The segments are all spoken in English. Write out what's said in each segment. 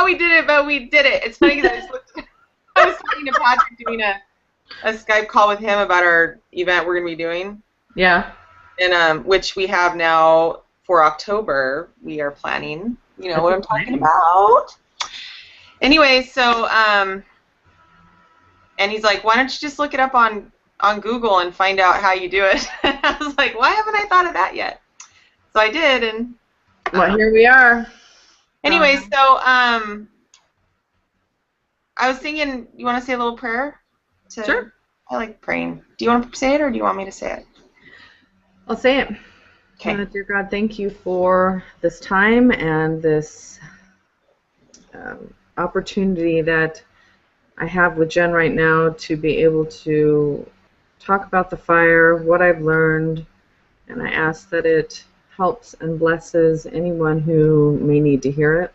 how we did it, but we did it. It's funny because I was talking to Patrick doing a Skype call with him about our event we're going to be doing. Yeah. And which we have now for October. We are planning. You know what I'm talking about. Anyway, so and he's like, why don't you just look it up on Google and find out how you do it? I was like, why haven't I thought of that yet? So I did, and well, here we are. Anyway, so I was thinking, you want to say a little prayer? Sure. I like praying. Do you want to say it, or do you want me to say it? I'll say it. Okay. Dear God, thank you for this time and this opportunity that I have with Jen right now to be able to talk about the fire, what I've learned, and I ask that it helps and blesses anyone who may need to hear it.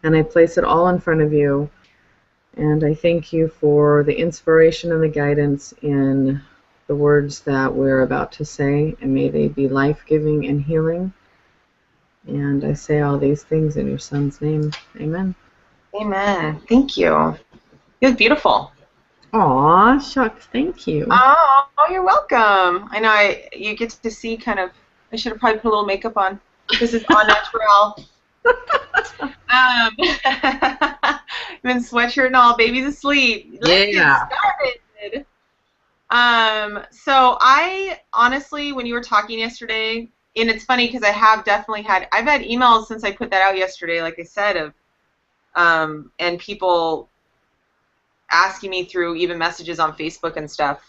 And I place it all in front of you, and I thank you for the inspiration and the guidance in the words that we're about to say, and may they be life-giving and healing. And I say all these things in your Son's name. Amen. Amen. Thank you. It was beautiful. Aw, shucks, thank you. Oh, you're welcome. I know you get to see kind of, I should have probably put a little makeup on. This is au naturel. I'm in sweatshirt and all, baby's asleep. Let's get started. So I honestly, when you were talking yesterday, and it's funny because I've had emails since I put that out yesterday, like I said, of and people asking me through even messages on Facebook and stuff,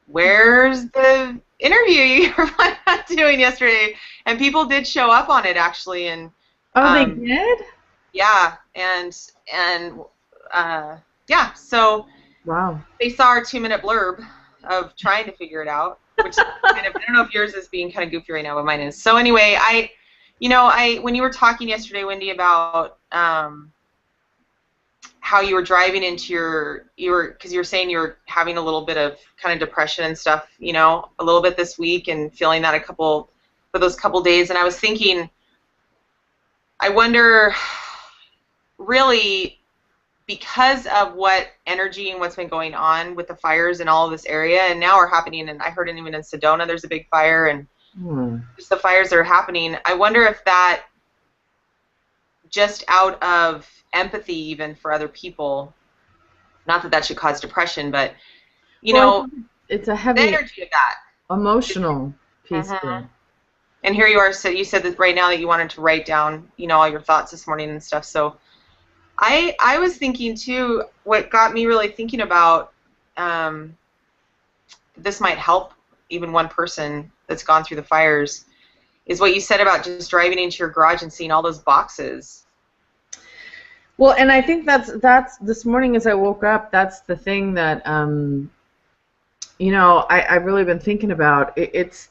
where's the interview you were doing yesterday? And people did show up on it actually, and they did? Yeah, and yeah, so wow. They saw our 2-minute blurb of trying to figure it out, which kind of, I don't know if yours is being kind of goofy right now, but mine is. So anyway, when you were talking yesterday, Wendy, about how you were driving into because you were saying you were having a little bit of kind of depression and stuff, a little bit this week, and feeling that for those couple days, and I was thinking, I wonder, really, because of what energy and what's been going on with the fires in all of this area, and now are happening, and I heard even in Sedona there's a big fire, and just the fires that are happening, I wonder if that, just out of empathy even for other people, not that should cause depression, but, it's a heavy, the energy of that. Emotional piece of it. And here you are, so you said that right now that you wanted to write down, all your thoughts this morning and stuff, so I was thinking too, what got me really thinking about this might help even one person that's gone through the fires, is what you said about just driving into your garage and seeing all those boxes. Well, and I think that's this morning as I woke up, that's the thing that I've really been thinking about. It's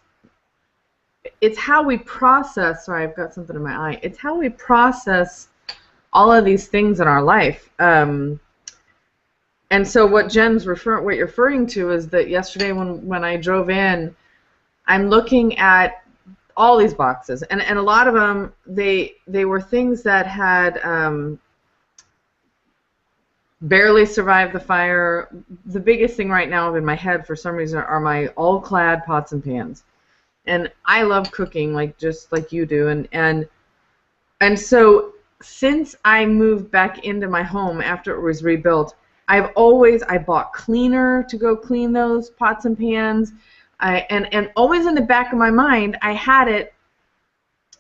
how we process. Sorry, I've got something in my eye. It's how we process all of these things in our life. And so what what you're referring to is that yesterday when I drove in, I'm looking at all these boxes, and a lot of them, they were things that had barely survived the fire. The biggest thing right now in my head for some reason are my all-clad pots and pans. And I love cooking, just like you do, and so since I moved back into my home after it was rebuilt, I bought cleaner to go clean those pots and pans, and always in the back of my mind I had it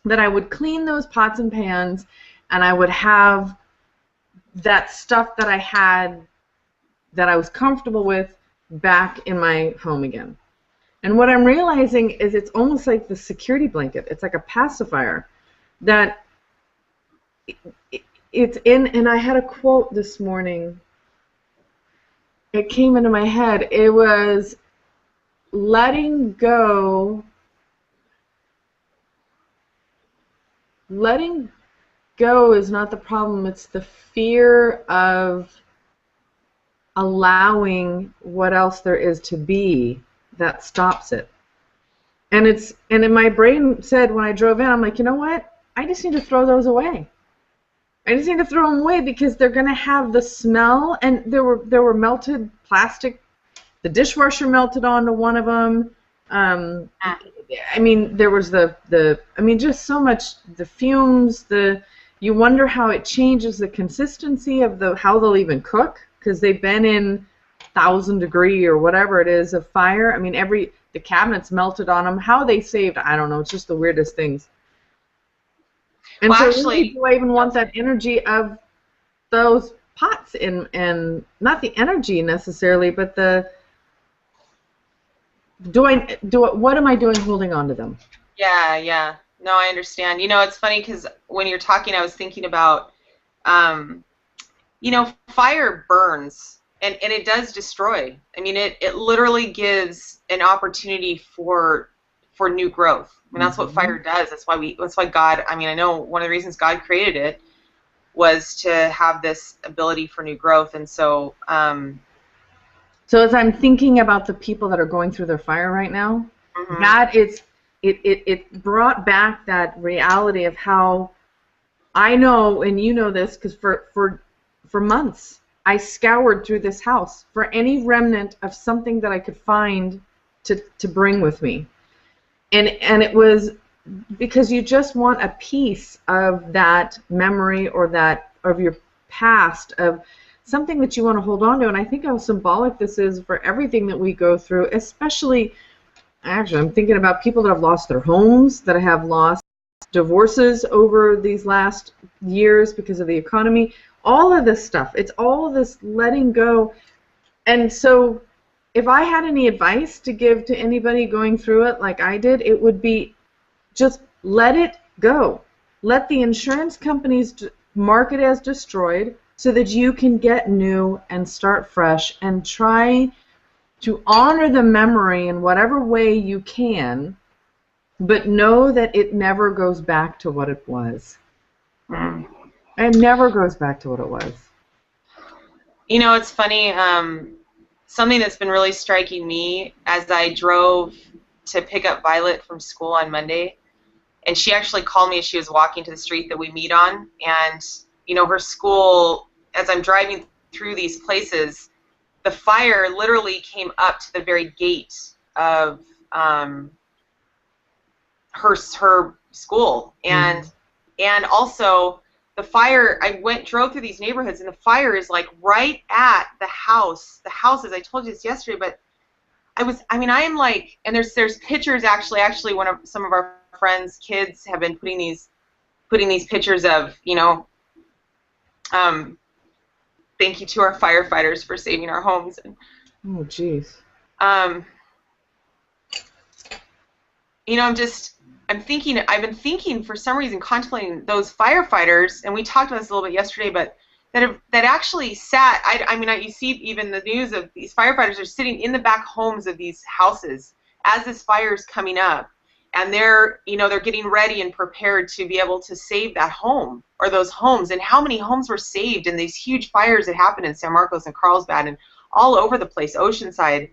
that I would clean those pots and pans, and I would have that stuff that I had that I was comfortable with back in my home again. And what I'm realizing is it's almost like the security blanket. It's like a pacifier that it's in, and I had a quote this morning. It came into my head. It was letting go is not the problem. It's the fear of allowing what else there is to be that stops it. And in my brain said when I drove in, I'm like, you know what? I just need to throw those away. I just need to throw them away because they're going to have the smell. And there were melted plastic. The dishwasher melted onto one of them. Um, I mean, there was I mean, just so much, the fumes, you wonder how it changes the consistency of how they'll even cook, because they've been in 1,000 degree or whatever it is of fire. I mean, the cabinets melted on them. How they saved, I don't know. It's just the weirdest things. And Well, so really, actually, do I even want that energy of those pots and not the energy necessarily, but what am I doing holding on to them? yeah, yeah. No, I understand. It's funny because when you're talking, I was thinking about, um, fire burns and it does destroy. I mean, it literally gives an opportunity for new growth. I mean, that's what Mm-hmm. fire does. That's why God, I mean, I know one of the reasons God created it was to have this ability for new growth. And so, So as I'm thinking about the people that are going through their fire right now, mhm. that it brought back that reality of how I know, and you know this, because for months I scoured through this house for any remnant of something that I could find to bring with me. And it was because you just want a piece of that memory or that of your past, of something that you want to hold on to. And I think how symbolic this is for everything that we go through, especially, actually, I'm thinking about people that have lost their homes, that have lost divorces over these last years because of the economy. All of this stuff, it's all of this letting go. And so if I had any advice to give to anybody going through it like I did, it would be just let it go. Let the insurance companies mark it as destroyed so that you can get new and start fresh and try to honor the memory in whatever way you can, but know that it never goes back to what it was. Mm. It never goes back to what it was. It's funny. Something that's been really striking me as I drove to pick up Violet from school on Monday, and she actually called me as she was walking to the street that we meet on. And her school, as I'm driving through these places, the fire literally came up to the very gate of her school, Mm-hmm. and also the fire. Drove through these neighborhoods, and the fire is like right at the house. The houses. I told you this yesterday, but I am like, and there's pictures actually some of our friends' kids have been putting these pictures of, um, thank you to our firefighters for saving our homes. And, Oh, geez. um, I've been thinking for some reason, contemplating those firefighters, and we talked about this a little bit yesterday, but that actually sat, you see even the news of these firefighters are sitting in the back homes of these houses as this fire is coming up, and they're getting ready and prepared to be able to save that home or those homes. And how many homes were saved in these huge fires that happened in San Marcos and Carlsbad and all over the place, Oceanside.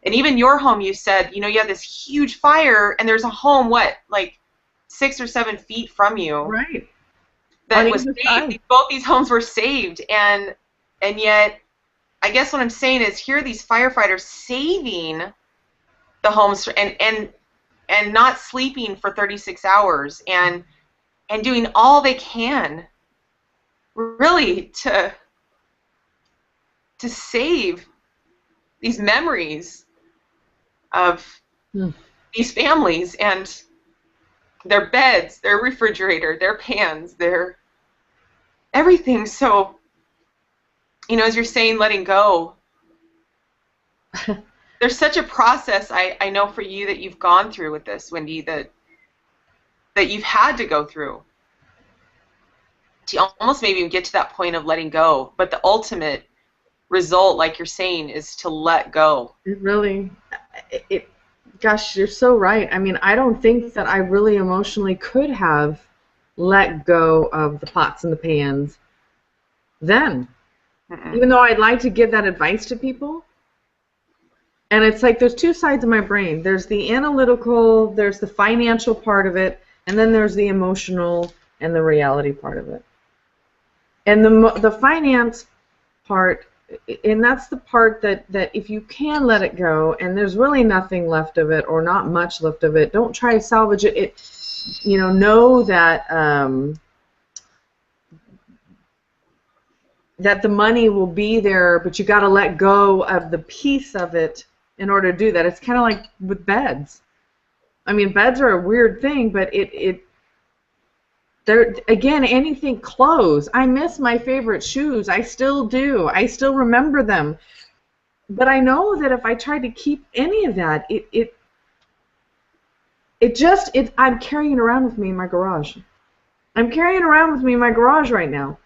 And even your home, you said, you have this huge fire, and there's a home, like 6 or 7 feet from you Right. On that was either saved. side. Both these homes were saved, and yet, I guess what I'm saying is, here are these firefighters saving the homes and not sleeping for 36 hours and doing all they can, really, to save these memories of Hmm. these families and their beds, their refrigerator, their pans, their everything. So, as you're saying, letting go, there's such a process, I know for you, that you've gone through with this, Wendy, that you've had to go through to almost maybe even get to that point of letting go. But the ultimate result, like you're saying, is to let go. It really, it, gosh, you're so right. I mean, I don't think that I really emotionally could have let go of the pots and the pans then. Mm-mm. Even though I'd like to give that advice to people. And it's like there's two sides of my brain. There's the analytical, there's the financial part of it, and then there's the emotional and the reality part of it. And the finance part, and that's the part that if you can let it go and there's really nothing left of it or not much left of it, don't try to salvage it. Know that that the money will be there, but you got to let go of the piece of it in order to do that. It's kind of like with beds. I mean, beds are a weird thing, but there again, anything, clothes. I miss my favorite shoes. I still do. I still remember them. But I know that if I tried to keep any of that, I'm carrying it around with me in my garage. I'm carrying it around with me in my garage right now.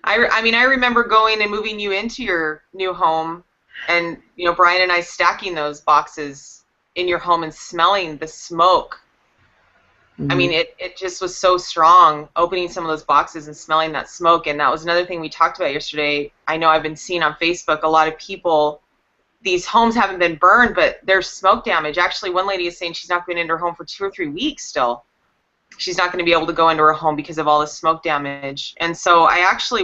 I mean, I remember going and moving you into your new home, and Brian and I stacking those boxes in your home and smelling the smoke. I mean, it just was so strong, opening some of those boxes and smelling that smoke. And that was another thing we talked about yesterday. I know I've been seeing on Facebook a lot of people, these homes haven't been burned, but there's smoke damage. Actually, one lady is saying she's not been into her home for 2 or 3 weeks still. She's not going to be able to go into her home because of all the smoke damage. And so I actually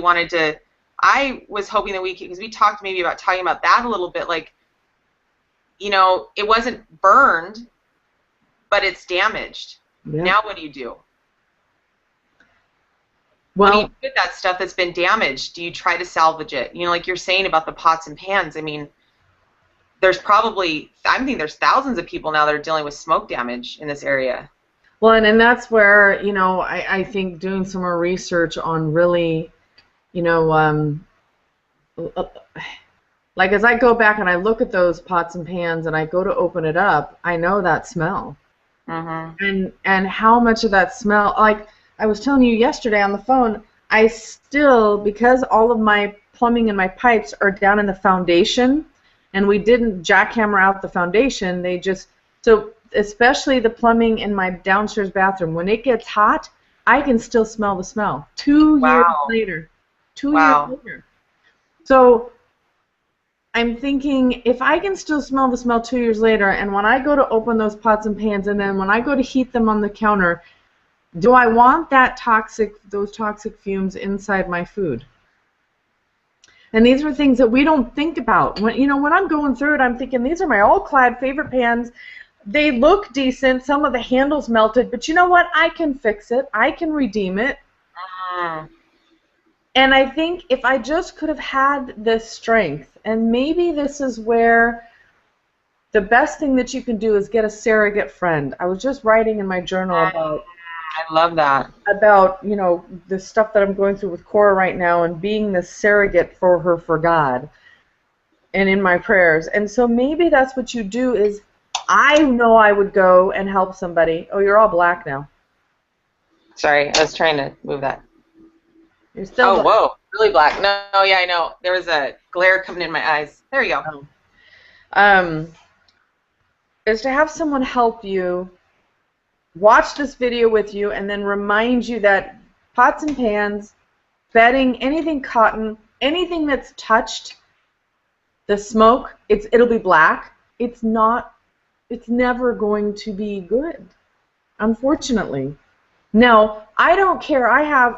I was hoping that because we talked maybe about talking about that a little bit, like, it wasn't burned, but it's damaged. Yeah. Now what do you do? Well, what do you do with that stuff that's been damaged? Do you try to salvage it? Like you're saying about the pots and pans, I mean, I think there's thousands of people now that are dealing with smoke damage in this area. Well, and that's where, I think doing some more research on really, like as I go back and I look at those pots and pans and I go to open it up, I know that smell. And how much of that smell, like I was telling you yesterday on the phone, I still, because all of my plumbing and my pipes are down in the foundation, and we didn't jackhammer out the foundation, so especially the plumbing in my downstairs bathroom, when it gets hot, I can still smell the smell 2 years later. 2 years later. So I'm thinking, if I can still smell the smell 2 years later, and when I go to open those pots and pans, and then when I go to heat them on the counter, do I want those toxic fumes inside my food? And these are things that we don't think about. When I'm going through it, I'm thinking, these are my all-clad favorite pans. They look decent. Some of the handles melted, but you know what? I can fix it. I can redeem it. And I think if I just could have had this strength, and maybe this is where the best thing that you can do is get a surrogate friend. I was just writing in my journal about I love that. About, the stuff that I'm going through with Cora right now and being the surrogate for her for God and in my prayers. And so maybe that's what you do is, I know I would go and help somebody. Oh, you're all black now. Sorry, I was trying to move that. You're still black. Whoa, really black. No, yeah, I know. There was a glare coming in my eyes. There you go. Is to have someone help you, watch this video with you, and then remind you that pots and pans, bedding, anything cotton, anything that's touched the smoke, it'll be black. It's never going to be good, unfortunately. Now, I don't care. I have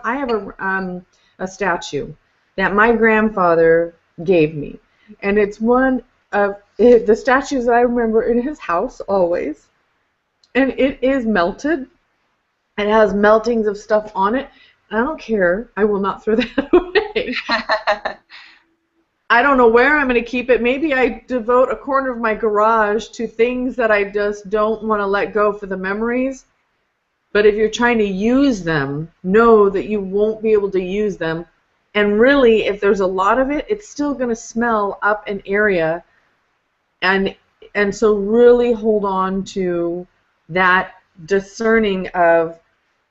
a statue that my grandfather gave me, and it's one of the statues that I remember in his house always. And it is melted. It has meltings of stuff on it. I don't care. I will not throw that away. I don't know where I'm going to keep it. Maybe I devote a corner of my garage to things that I just don't want to let go for the memories. But if you're trying to use them, know that you won't be able to use them. And really, if there's a lot of it, it's still going to smell up an area. And so really hold on to that discerning of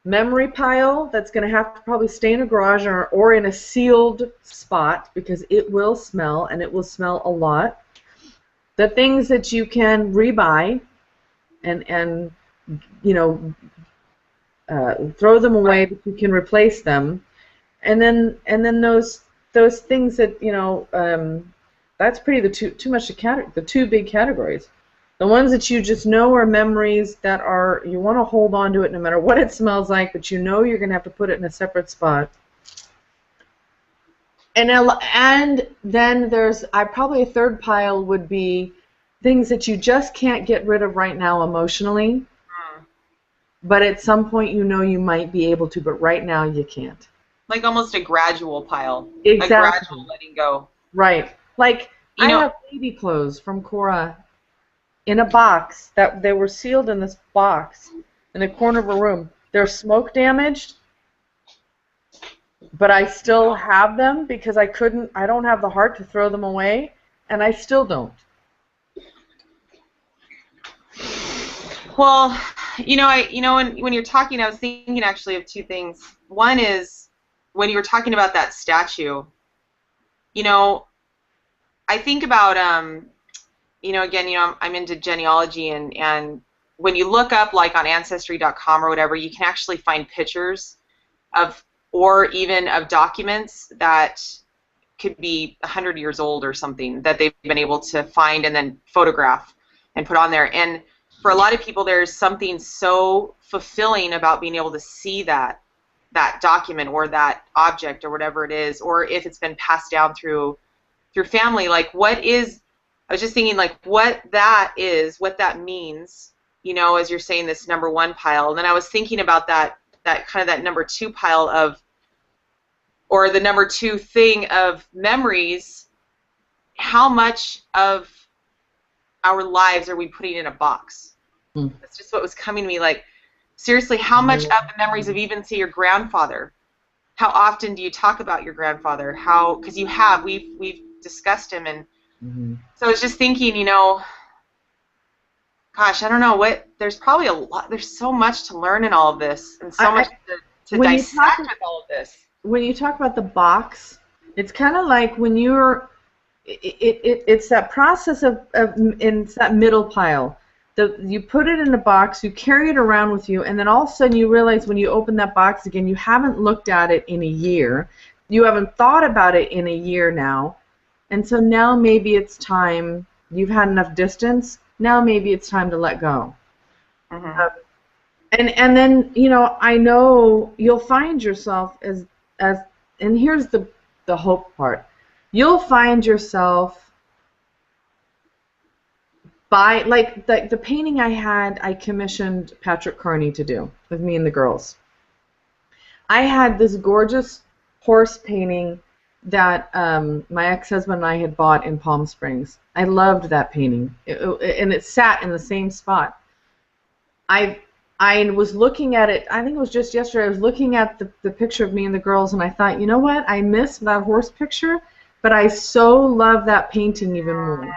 memory pile that's going to have to probably stay in a garage or in a sealed spot, because it will smell, and it will smell a lot. The things that you can rebuy and throw them away, but you can replace them, and then those things that that's pretty the two big categories. The ones that you just know are memories that are, you want to hold on to it no matter what it smells like, but you know you're going to have to put it in a separate spot. And then there's, probably a third pile would be things that you just can't get rid of right now emotionally, but at some point you know you might be able to, but right now you can't. Like almost a gradual pile. A Exactly. gradual letting go. Right. Like, You I know, have baby clothes from Cora in a box that they were sealed in this box in the corner of a room. They're smoke damaged, but I still have them because I don't have the heart to throw them away, and I still don't. well, when you're talking, I was thinking actually of two things. One is when you were talking about that statue, you know, I think about again, I'm into genealogy, and when you look up like on ancestry.com or whatever, you can actually find pictures of, or even of documents that could be 100 years old or something that they've been able to find and then photograph and put on there. And for a lot of people, there's something so fulfilling about being able to see that document or that object or whatever it is, or if it's been passed down through family. Like, I was just thinking, like, what that is, what that means, as you're saying this number one pile. And then I was thinking about that kind of that number two pile of, or the number two thing of memories. How much of our lives are we putting in a box? That's just what was coming to me. Like, seriously, how much of the memories of even, say, your grandfather? How often do you talk about your grandfather? Because we've discussed him, and so I was just thinking, gosh, I don't know there's probably a lot, there's so much to learn in all of this, and so much to dissect with all of this. When you talk about the box, it's kind of like when it's that process of it's that middle pile. You put it in a box, you carry it around with you, and then all of a sudden you realize when you open that box again, you haven't looked at it in a year. You haven't thought about it in a year now. And so now maybe it's time, you've had enough distance, now maybe it's time to let go. And then, I know you'll find yourself as and here's the hope part. You'll find yourself by, like, the painting I commissioned Patrick Carney to do with me and the girls. I had this gorgeous horse painting that my ex-husband and I had bought in Palm Springs. I loved that painting, and it sat in the same spot. I was looking at it, I think it was just yesterday, I was looking at the picture of me and the girls, and I thought, you know what, I miss that horse picture, but I so love that painting even more.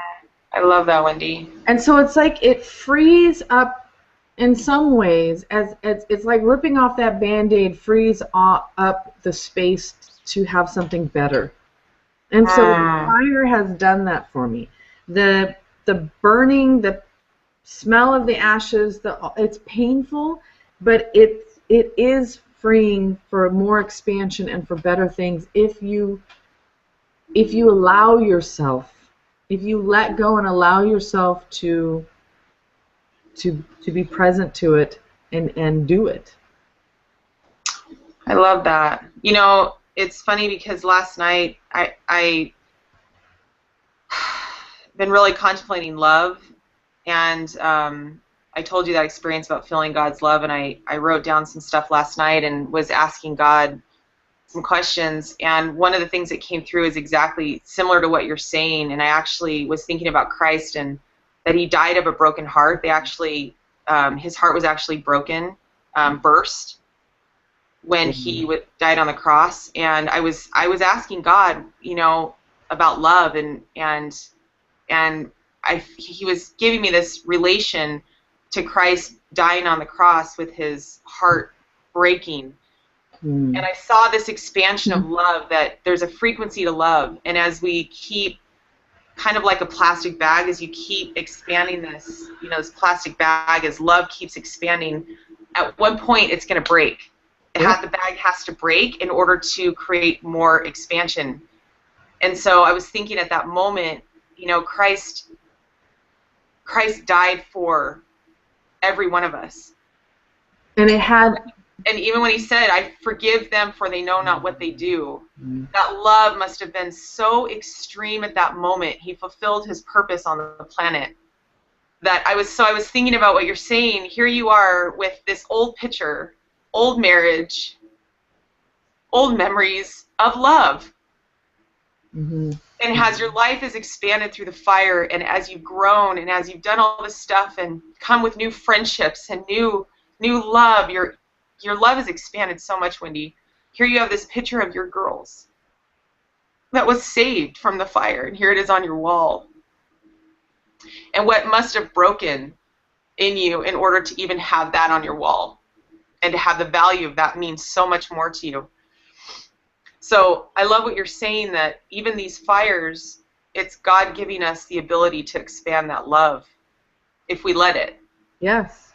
I love that, Wendy. And so it's like it frees up in some ways, as it's like ripping off that Band-Aid frees up the space to have something better. And so fire has done that for me. The burning, the smell of the ashes, it's painful, but it is freeing for more expansion and for better things if you allow yourself, if you let go and allow yourself to be present to it and do it. I love that. It's funny because last night I been really contemplating love, and I told you that experience about feeling God's love, and I wrote down some stuff last night and was asking God some questions, and one of the things that came through is exactly similar to what you're saying, and I actually was thinking about Christ and that he died of a broken heart. His heart was actually broken, burst, when he died on the cross, and I was asking God, about love, and he was giving me this relation to Christ dying on the cross with his heart breaking, and I saw this expansion of love, that there's a frequency to love, and as we keep, kind of like a plastic bag, as you keep expanding this, this plastic bag, as love keeps expanding, at one point it's going to break. The bag has to break in order to create more expansion. And so I was thinking at that moment, Christ Christ died for every one of us. And it had, and even when he said, I forgive them for they know not what they do, that love must have been so extreme at that moment. He fulfilled his purpose on the planet. That I was thinking about what you're saying. Here you are with this old picture, old marriage, old memories of love. mm-hmm. And as your life is expanded through the fire, and as you've grown, and as you've done all this stuff, and come with new friendships and new love, your love has expanded so much, Wendy. Here you have this picture of your girls that was saved from the fire, and here it is on your wall. And what must have broken in you in order to even have that on your wall, and to have the value of that means so much more to you. So I love what you're saying, that even these fires, it's God giving us the ability to expand that love if we let it. Yes.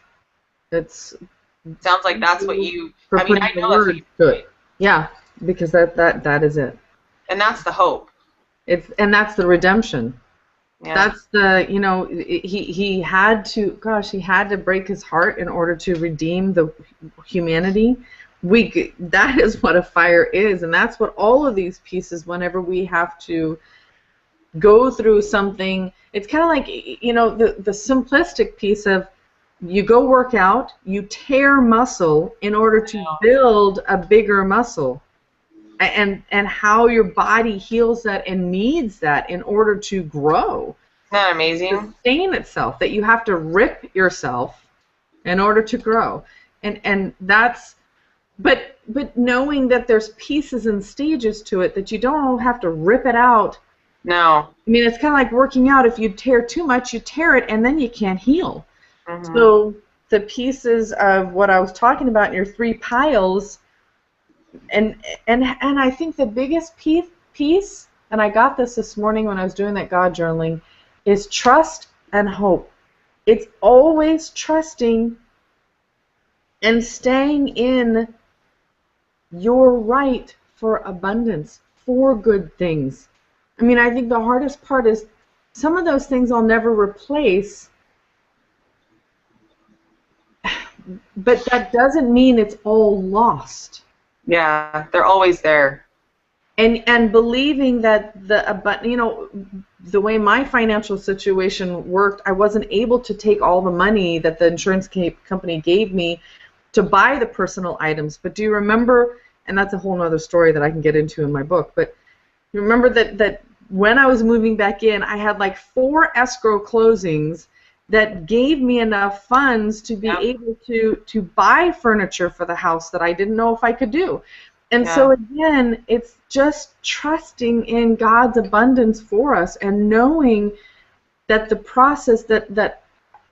It sounds like that's what you, I know that's what you do. Yeah, because that is it. And that's the hope. And that's the redemption. Yeah. That's the, he had to break his heart in order to redeem the humanity. That is what a fire is, and that's what all of these pieces, whenever we have to go through something, it's kind of like, the simplistic piece of, you go work out, you tear muscle in order to build a bigger muscle, and how your body heals that and needs that in order to grow. Isn't that amazing? Sustain itself, that you have to rip yourself in order to grow. And that's, but knowing that there's pieces and stages to it, that you don't have to rip it out. No. I mean, it's kind of like working out. If you tear too much, you tear it, and then you can't heal. Mm-hmm. So the pieces of what I was talking about in your 3 piles, and I think the biggest piece, and I got this morning when I was doing that God journaling, is trust and hope. It's always trusting and staying in your right for abundance, for good things. I mean, I think the hardest part is some of those things I'll never replace, but that doesn't mean it's all lost. Yeah, they're always there. And believing that the way my financial situation worked, I wasn't able to take all the money that the insurance company gave me to buy the personal items. But do you remember, and that's a whole other story that I can get into in my book, but you remember that when I was moving back in, I had like 4 escrow closings that gave me enough funds to be able to buy furniture for the house that I didn't know if I could do. And so again, it's just trusting in God's abundance for us, and knowing that the process, that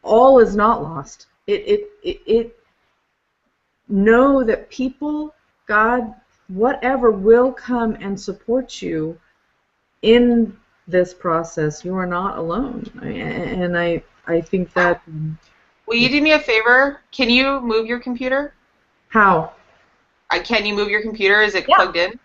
all is not lost. Know that people, God, whatever, will come and support you in this process. You are not alone. And I think that... Will you do me a favor? Can you move your computer? How? Can you move your computer? Is it plugged in?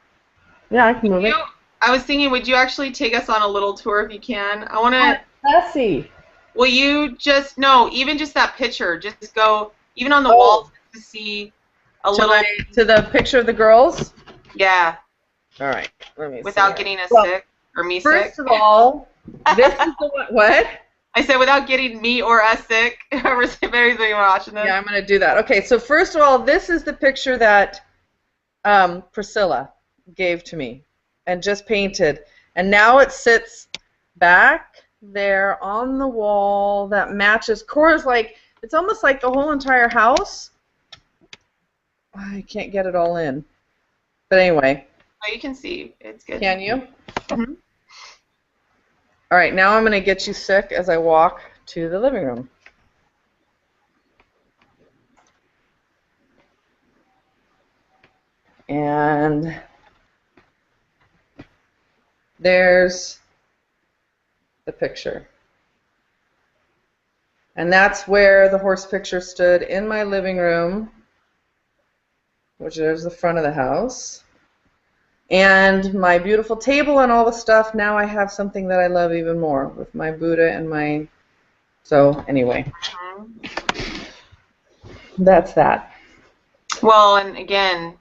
Yeah, I can move it. I was thinking, would you actually take us on a little tour if you can? I want to... Messy. Will you just... No, even just that picture. Just go, even on the wall, to see a little... To the picture of the girls? Yeah. All right. Let me Without getting us sick, or me sick. First of all, this is the one... What? I said without getting me or us sick. Whoever's watching this. Yeah, I'm going to do that. Okay, so first of all, this is the picture that Priscilla gave to me and just painted. And now it sits back there on the wall that matches. Cora's like, it's almost like the whole entire house. I can't get it all in. But anyway. Oh, you can see. It's good. Can you? Mm-hmm. All right, now I'm going to get you sick as I walk to the living room. And there's the picture. And that's where the horse picture stood in my living room, which is the front of the house. And my beautiful table and all the stuff, now I have something that I love even more, with my Buddha and my So anyway, Mhm. that's that. Well, and again,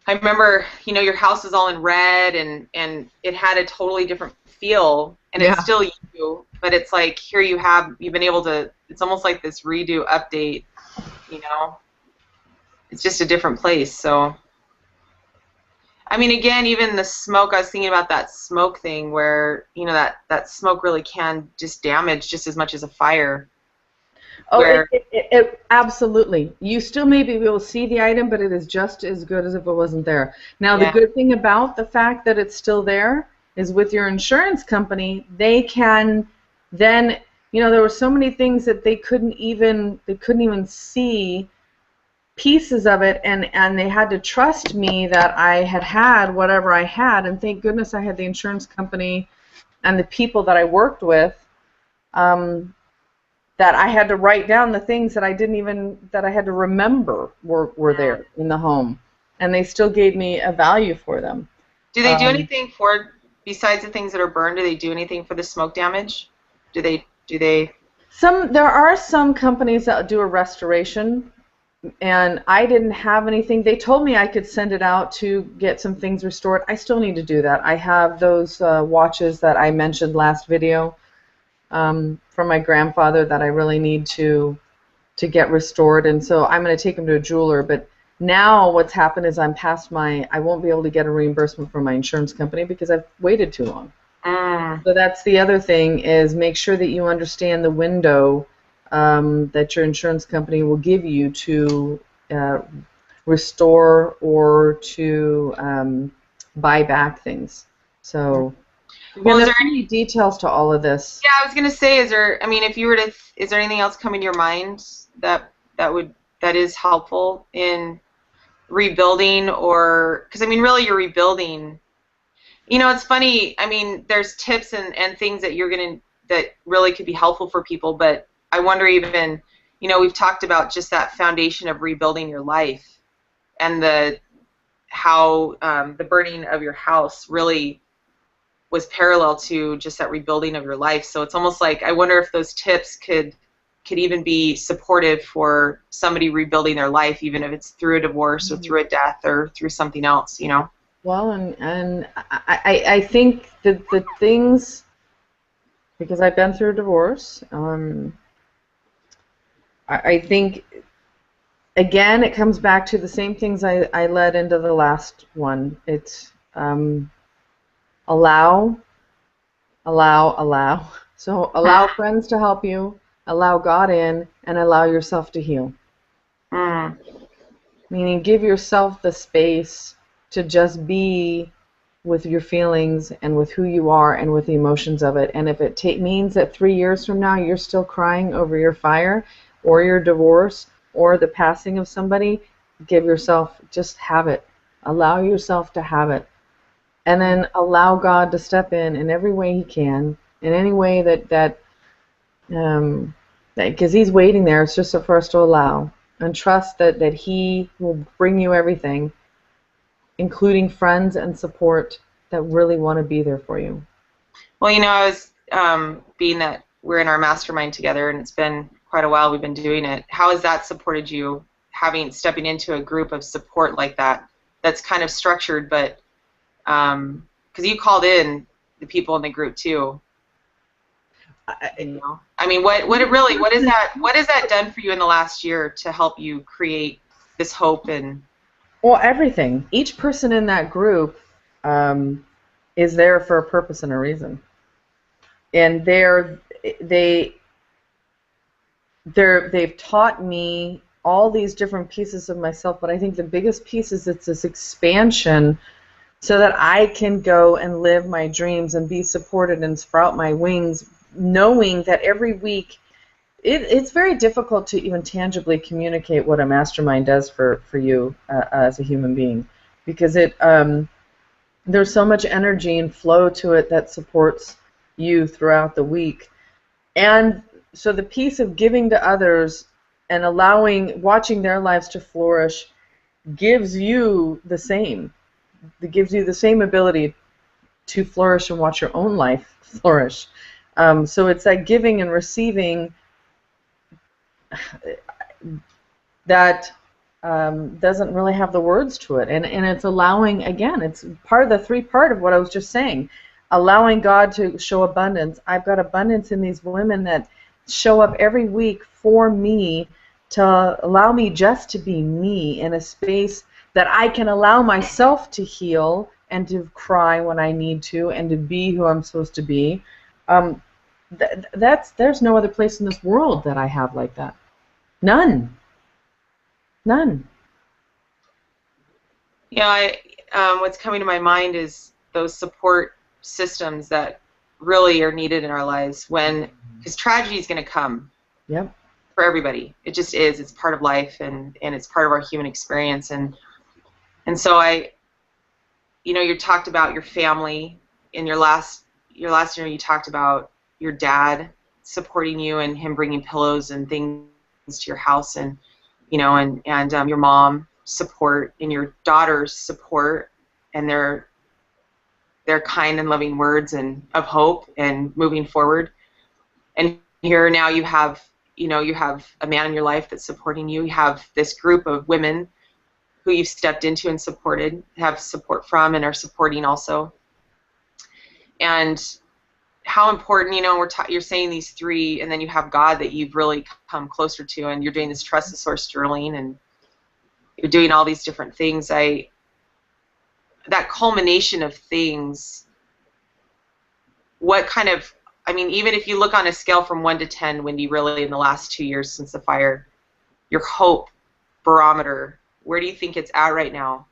I remember, your house is all in red and it had a totally different feel and it's Yeah. still you, but it's like here you've been able to, it's almost like this redo update, you know. It's just a different place. So, I mean, again, even the smoke, I was thinking about that smoke thing where, that smoke really can just damage just as much as a fire Oh, it, where, it, it, it absolutely. You still may be able to see the item, but it is just as good as if it wasn't there. Now, the yeah. good thing about the fact that it's still there is with your insurance company, they can then, there were so many things that they couldn't even see pieces of it, and they had to trust me that I had whatever I had, and thank goodness I had the insurance company and the people that I worked with. That I had to write down the things that I had to remember were Mm. there in the home, and they still gave me a value for them. Do they do Um, anything for, besides the things that are burned, do they do anything for the smoke damage? Do they? there are some companies that do a restoration, and I didn't have anything. They told me I could send it out to get some things restored. I still need to do that. I have those watches that I mentioned last video from my grandfather that I really need to get restored, and so I'm going to take them to a jeweler. But now what's happened is I won't be able to get a reimbursement from my insurance company because I've waited too long. Mm. So that's the other thing, is make sure that you understand the window that your insurance company will give you to uh, restore or to buy back things. So again, Well, is there's there so many details to all of this. Yeah, I was gonna say, I mean, if you were to, is there anything else coming to your mind that is helpful in rebuilding, or because I mean, really, you're rebuilding. It's funny. I mean, there's tips and things that really could be helpful for people, but I wonder even, we've talked about just that foundation of rebuilding your life and the how the burning of your house really was parallel to just that rebuilding of your life. So it's almost like I wonder if those tips could even be supportive for somebody rebuilding their life, even if it's through a divorce or through a death or through something else. Well, and I think that the things, because I've been through a divorce, I think, again, it comes back to the same things I led into the last one. It's allow, allow. So allow friends to help you, allow God in, and allow yourself to heal. Mm. Meaning give yourself the space to just be with your feelings and with who you are and with the emotions of it. And if it means that 3 years from now you're still crying over your fire or your divorce or the passing of somebody, give yourself, just have it. Allow yourself to have it. And then allow God to step in every way He can, in any way um, because He's waiting there. It's just for us to allow and trust that He will bring you everything, including friends and support that really want to be there for you. Well, I was being that we're in our mastermind together, and it's been quite a while we've been doing it. How has that supported you, stepping into a group of support like that? That's kind of structured, but because you called in the people in the group too. I mean, what has that done for you in the last year to help you create this hope and Well, everything. Each person in that group is there for a purpose and a reason, and they they've taught me all these different pieces of myself. But I think the biggest piece is it's this expansion, so that I can go and live my dreams and be supported and sprout my wings, knowing that every week it's very difficult to even tangibly communicate what a mastermind does for you as a human being, because there's so much energy and flow to it that supports you throughout the week. And so the piece of giving to others and watching their lives to flourish gives you the same. It gives you the same ability to flourish and watch your own life flourish. So it's that giving and receiving that doesn't really have the words to it. And it's allowing, again, it's part of the three-part of what I was just saying, allowing God to show abundance. I've got abundance in these women that show up every week for me, to allow me just to be me in a space that I can allow myself to heal and to cry when I need to and to be who I'm supposed to be. Um, there's no other place in this world that I have like that. None. None. Yeah, what's coming to my mind is those support systems that really are needed in our lives when, because tragedy is going to come Yep. for everybody. It just is. It's part of life, and it's part of our human experience. And so you talked about your family in your last interview. You talked about your dad supporting you and him bringing pillows and things to your house, and your mom support and your daughter's support and their kind and loving words and of hope and moving forward. And here now you have a man in your life that's supporting you. You have this group of women who you've stepped into and supported, have support from, and are supporting also. And how important, you're saying these three, and then you have God that you've really come closer to, and you're doing this trust the source journaling, and you're doing all these different things. That culmination of things, even if you look on a scale from 1 to 10, Wendy, really in the last 2 years since the fire, your hope barometer, where do you think it's at right now?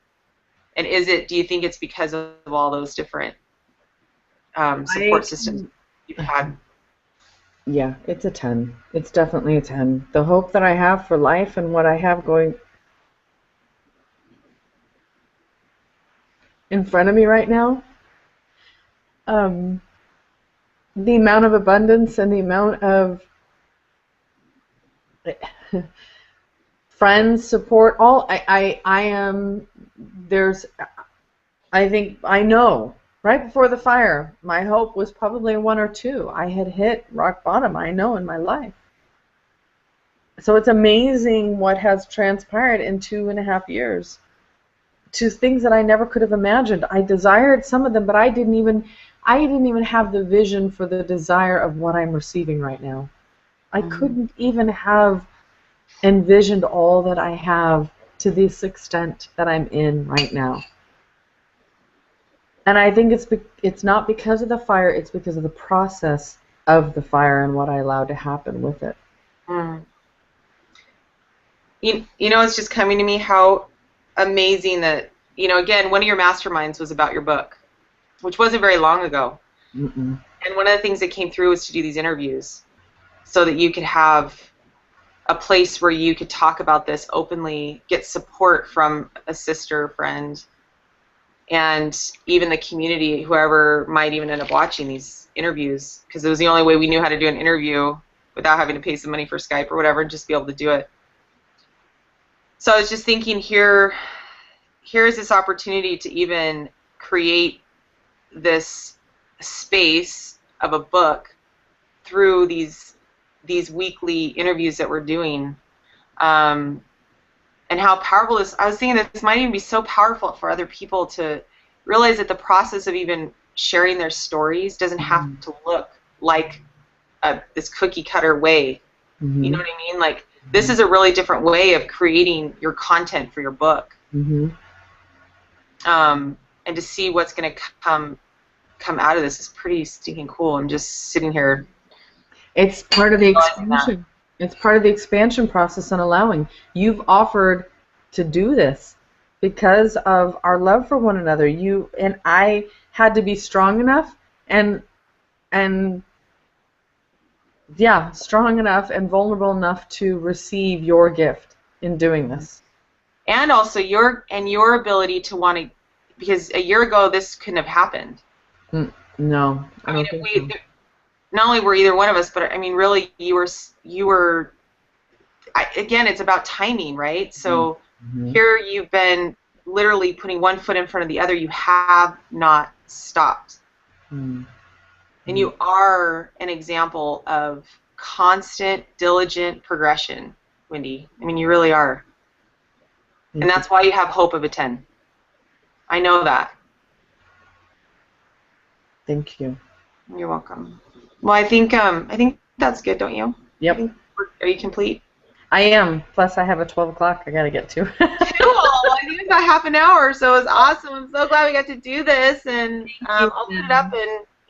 And do you think it's because of all those different support systems you've had? Yeah, it's a 10. It's definitely a 10. The hope that I have for life and what I have going in front of me right now, the amount of abundance and the amount of friends, support, I know right before the fire, my hope was probably a 1 or 2. I had hit rock bottom, I know, in my life. So it's amazing what has transpired in 2.5 years to things that I never could have imagined. I desired some of them, but I didn't even have the vision for the desire of what I'm receiving right now. I couldn't even have envisioned all that I have to this extent that I'm in right now. And I think it's not because of the fire, it's because of the process of the fire and what I allowed to happen with it. Mm. It's just coming to me how amazing that, again, one of your masterminds was about your book, which wasn't very long ago. Mm-mm. And one of the things that came through was to do these interviews so that you could have a place where you could talk about this openly, get support from a sister, friend, and even the community, whoever might even end up watching these interviews, because it was the only way we knew how to do an interview without having to pay some money for Skype or whatever, and just be able to do it. So I was just thinking, here's this opportunity to even create this space of a book through these weekly interviews that we're doing, and how powerful this. I was thinking that this might even be so powerful for other people to realize that the process of even sharing their stories doesn't have to look like this cookie cutter way. Mm-hmm. You know what I mean? Like, this is a really different way of creating your content for your book. Mm-hmm. And to see what's going to come out of this is pretty stinking cool. I'm just sitting here. It's part of the expansion. It's part of the expansion process and allowing. You've offered to do this because of our love for one another. You and I had to be strong enough and strong enough and vulnerable enough to receive your gift in doing this. And also your ability to want to, because a year ago this couldn't have happened. No, I mean, not only were either one of us, but I mean, really, you were. Again, it's about timing, right? So here you've been literally putting one foot in front of the other. You have not stopped. And you are an example of constant, diligent progression, Wendy. I mean, you really are. And that's why you have hope of a 10. I know that. Thank you. You're welcome. Well, I think that's good, don't you? Yep. Are you complete? I am. Plus, I have a 12 o'clock I got to get to. Cool. I think it's about half an hour, so it was awesome. I'm so glad we got to do this, and I'll put it up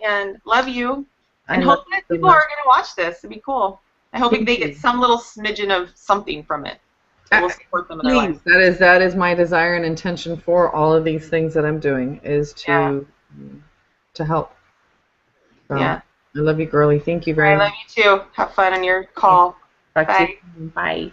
and love you. And hope that people are going to watch this. It'd be cool. I hope they get some little smidgen of something from it. That will support them in their life. That is my desire and intention for all of these things that I'm doing, is to help. So, yeah. I love you, girlie. Thank you very much. I love you too. Have fun on your call. Talk Bye. to you. Bye.